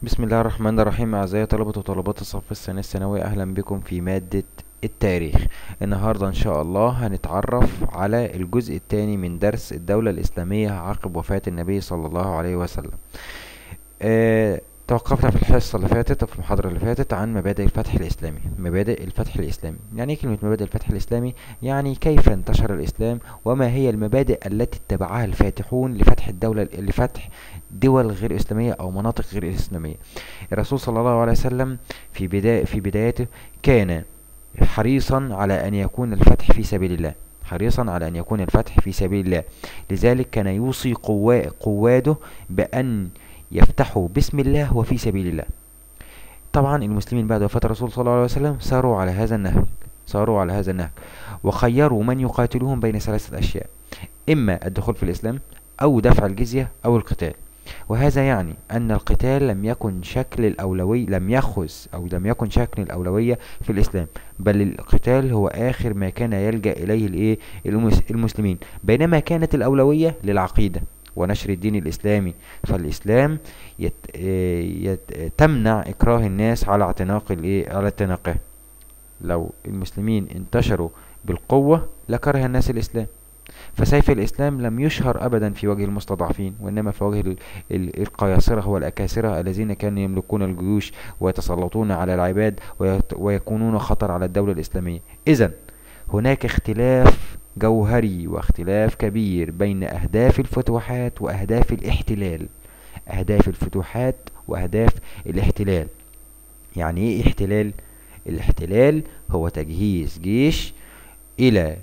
بسم الله الرحمن الرحيم. أعزائي طلبة وطالبات الصف الثاني الثانوي، أهلا بكم في مادة التاريخ. النهاردة إن شاء الله هنتعرف على الجزء الثاني من درس الدولة الإسلامية عقب وفاة النبي صلى الله عليه وسلم. توقفنا في الحصة اللي فاتت أو في المحاضرة اللي فاتت عن مبادئ الفتح الإسلامي. مبادئ الفتح الإسلامي يعني إيه كلمة مبادئ الفتح الإسلامي؟ يعني كيف انتشر الإسلام، وما هي المبادئ التي اتبعها الفاتحون لفتح دول غير إسلامية أو مناطق غير إسلامية. الرسول صلى الله عليه وسلم في بدايته كان حريصا على أن يكون الفتح في سبيل الله، حريصا على أن يكون الفتح في سبيل الله. لذلك كان يوصي قواده بأن يفتحوا بسم الله وفي سبيل الله. طبعا المسلمين بعد وفاة الرسول صلى الله عليه وسلم ساروا على هذا النهج وخيروا من يقاتلوهم بين ثلاثة أشياء: إما الدخول في الإسلام، أو دفع الجزية، أو القتال. وهذا يعني أن القتال لم يكن شكل الأولوية في الإسلام، بل القتال هو آخر ما كان يلجأ إليه المسلمين، بينما كانت الأولوية للعقيدة ونشر الدين الإسلامي. فالإسلام تمنع إكراه الناس على اعتناقه. لو المسلمين انتشروا بالقوة لكره الناس الإسلام. فسيف الإسلام لم يشهر أبدا في وجه المستضعفين، وإنما في وجه القياصرة والأكاسرة الذين كانوا يملكون الجيوش ويتسلطون على العباد ويكونون خطر على الدولة الإسلامية. إذن هناك اختلاف جوهري واختلاف كبير بين أهداف الفتوحات وأهداف الاحتلال. أهداف الفتوحات وأهداف الاحتلال. يعني إيه احتلال؟ الاحتلال هو تجهيز جيش إلى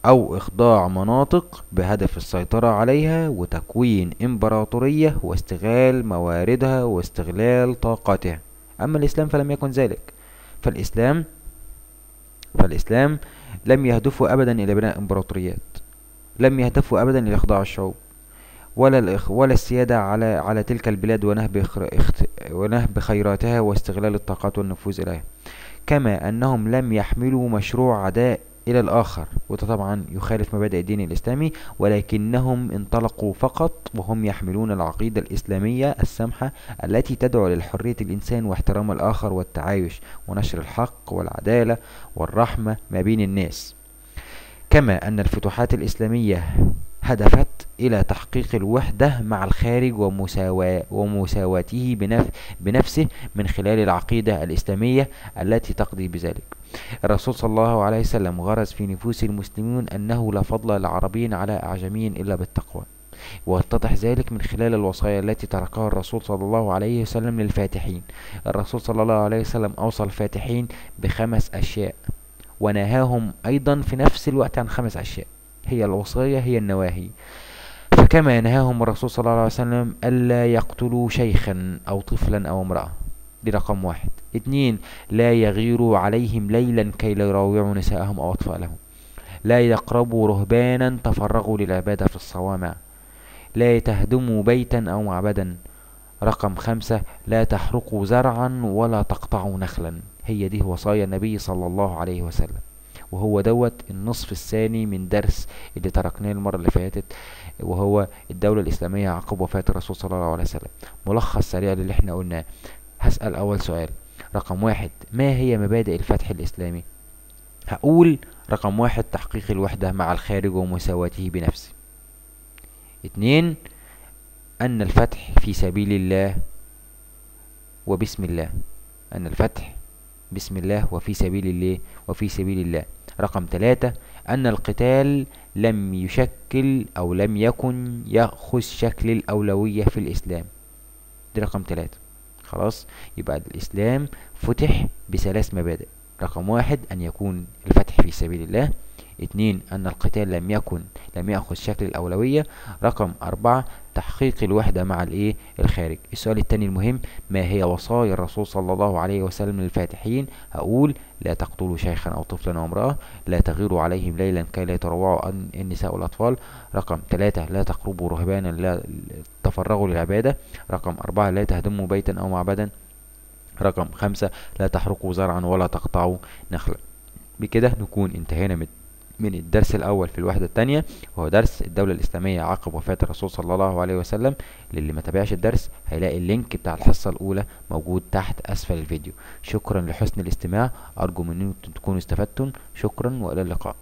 أو إخضاع مناطق بهدف السيطرة عليها وتكوين إمبراطورية واستغلال مواردها واستغلال طاقتها. أما الإسلام فلم يكن ذلك. فالإسلام فالإسلام لم يهدفوا أبدا إلى بناء إمبراطوريات، لم يهدفوا أبدا إلى إخضاع الشعوب ولا السيادة على تلك البلاد ونهب خيراتها واستغلال الطاقات والنفوذ إليها. كما أنهم لم يحملوا مشروع عداء إلى الآخر، وده طبعا يخالف مبادئ الدين الإسلامي، ولكنهم انطلقوا فقط وهم يحملون العقيدة الإسلامية السمحة التي تدعو لحرية الإنسان واحترام الآخر والتعايش ونشر الحق والعدالة والرحمة ما بين الناس. كما أن الفتوحات الإسلامية هدفت إلى تحقيق الوحدة مع الخارج ومساواته بنفسه من خلال العقيدة الإسلامية التي تقضي بذلك. الرسول صلى الله عليه وسلم غرس في نفوس المسلمين أنه لا فضل لعربي على أعجمي إلا بالتقوى، واتضح ذلك من خلال الوصايا التي تركها الرسول صلى الله عليه وسلم للفاتحين. الرسول صلى الله عليه وسلم أوصى الفاتحين ب5 أشياء، ونهاهم أيضا في نفس الوقت عن 5 أشياء، هي الوصايا هي النواهي. فكما نهاهم الرسول صلى الله عليه وسلم ألا يقتلوا شيخا أو طفلا أو امرأة، دي رقم 1. 2، لا يغيروا عليهم ليلا كي لا يراوعوا نساءهم أو أطفالهم. لا يقربوا رهبانا تفرغوا للعبادة في الصوامع. لا تهدموا بيتا أو معبدا. رقم 5، لا تحرقوا زرعا ولا تقطعوا نخلا. هي دي وصايا النبي صلى الله عليه وسلم. وهو دوت النصف الثاني من درس اللي تركناه المرة اللي فاتت، وهو الدولة الإسلامية عقب وفاة الرسول صلى الله عليه وسلم. ملخص سريع للي احنا قلناه. هسأل أول سؤال. رقم 1، ما هي مبادئ الفتح الإسلامي؟ هقول رقم 1 تحقيق الوحدة مع الخارج ومساواته بنفسه. 2، أن الفتح في سبيل الله وبسم الله. أن الفتح بسم الله وفي سبيل الله. رقم 3، أن القتال لم يشكل أو لم يكن يأخذ شكل الأولوية في الإسلام. دي رقم 3. خلاص، يبقى الإسلام فتح ب3 مبادئ. رقم 1 أن يكون الفتح في سبيل الله. 2، أن القتال لم يأخذ شكل الأولوية. رقم 4، تحقيق الوحدة مع الخارج. السؤال الثاني المهم: ما هي وصايا الرسول صلى الله عليه وسلم للفاتحين؟ هقول: لا تقتلوا شيخا أو طفلا أو امرأة. لا تغيروا عليهم ليلا كي لا يتروعوا النساء والأطفال. رقم 3، لا تقربوا رهبانا لا تفرغوا للعبادة. رقم 4، لا تهدموا بيتا أو معبدا. رقم 5، لا تحرقوا زرعا ولا تقطعوا نخلا. بكده نكون انتهينا من من الدرس الأول في الوحدة الثانية، وهو درس الدولة الإسلامية عقب وفاة الرسول صلى الله عليه وسلم. للي ما تابعش الدرس هيلاقي اللينك بتاع الحصة الأولى موجود تحت أسفل الفيديو. شكرا لحسن الاستماع، أرجو من أنكم تكونوا استفدتم. شكرا وإلى اللقاء.